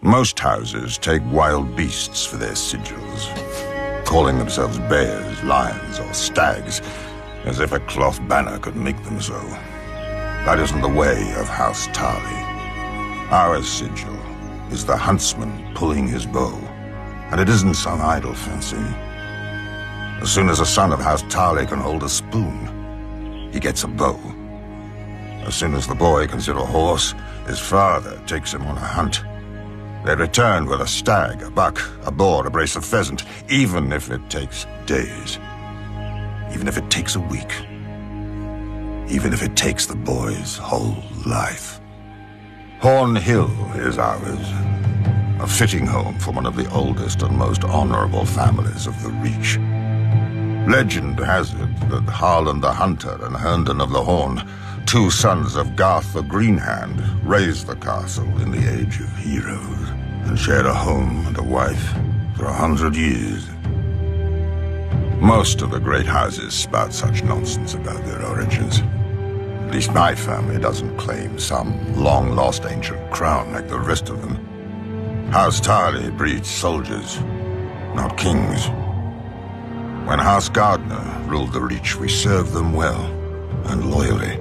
Most houses take wild beasts for their sigils, calling themselves bears, lions, or stags, as if a cloth banner could make them so. That isn't the way of House Tarly. Our sigil is the huntsman pulling his bow, and it isn't some idle fancy. As soon as a son of House Tarly can hold a spoon, he gets a bow. As soon as the boy can sit a horse, his father takes him on a hunt. They return with a stag, a buck, a boar, a brace of pheasant, even if it takes days. Even if it takes a week. Even if it takes the boy's whole life. Horn Hill is ours. A fitting home for one of the oldest and most honorable families of the Reach. Legend has it that Harlan the Hunter and Herndon of the Horn, two sons of Garth the Greenhand, raised the castle in the Age of Heroes, and shared a home and a wife for 100 years. Most of the great houses spout such nonsense about their origins. At least my family doesn't claim some long-lost ancient crown like the rest of them. House Tarly breeds soldiers, not kings. When House Gardner ruled the Reach, we served them well and loyally.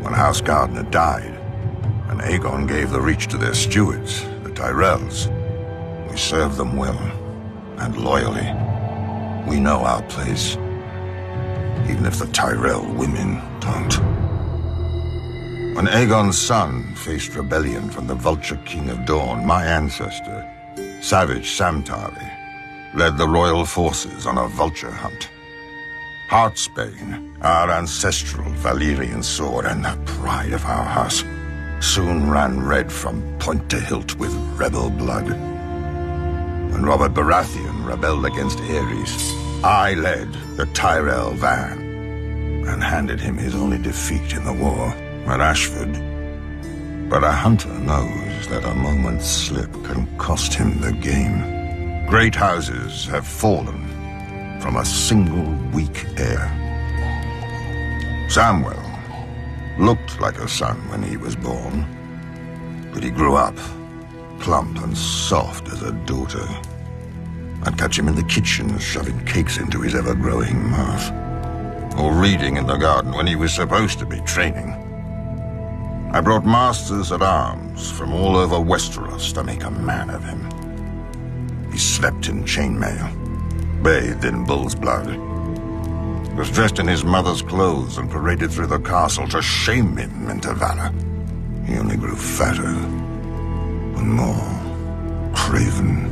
When House Gardner died, and Aegon gave the Reach to their stewards, the Tyrells, we served them well and loyally. We know our place, even if the Tyrell women don't. When Aegon's son faced rebellion from the Vulture King of Dawn, my ancestor, Savage Sam Tarly, led the royal forces on a vulture hunt. Heartsbane, our ancestral Valyrian sword and the pride of our house, soon ran red from point to hilt with rebel blood. When Robert Baratheon rebelled against Aerys, I led the Tyrell van and handed him his only defeat in the war at Ashford. But a hunter knows that a moment's slip can cost him the game. Great houses have fallen from a single weak heir. Samwell looked like a son when he was born, but he grew up plump and soft as a daughter. I'd catch him in the kitchen shoving cakes into his ever-growing mouth, or reading in the garden when he was supposed to be training. I brought masters at arms from all over Westeros to make a man of him. He slept in chainmail, bathed in bull's blood, was dressed in his mother's clothes and paraded through the castle to shame him into valor. He only grew fatter and more craven.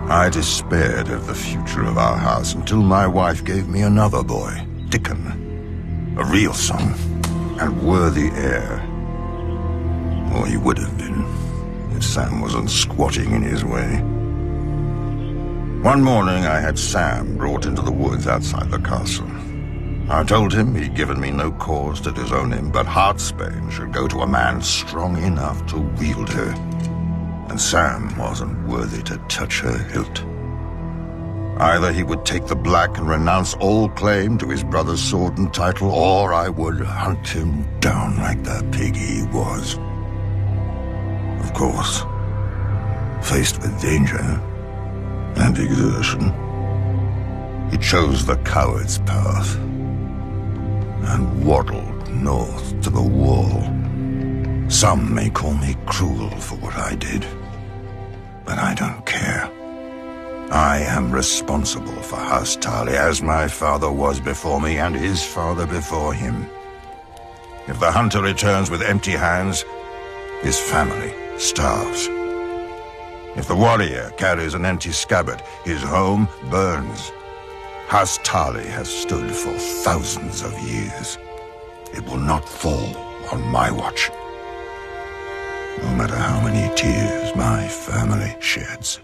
I despaired of the future of our house until my wife gave me another boy, Dickon, a real son and worthy heir. Or he would have been, if Sam wasn't squatting in his way. One morning I had Sam brought into the woods outside the castle. I told him he'd given me no cause to disown him, but Heartsbane should go to a man strong enough to wield her. And Sam wasn't worthy to touch her hilt. Either he would take the black and renounce all claim to his brother's sword and title, or I would hunt him down like the pig he was. Of course, faced with danger and exertion, he chose the coward's path and waddled north to the wall. Some may call me cruel for what I did, but I don't care. I am responsible for House Tarly, as my father was before me and his father before him. If the hunter returns with empty hands, his family starves. If the warrior carries an empty scabbard, his home burns. House Tarly has stood for thousands of years. It will not fall on my watch, no matter how many tears my family sheds.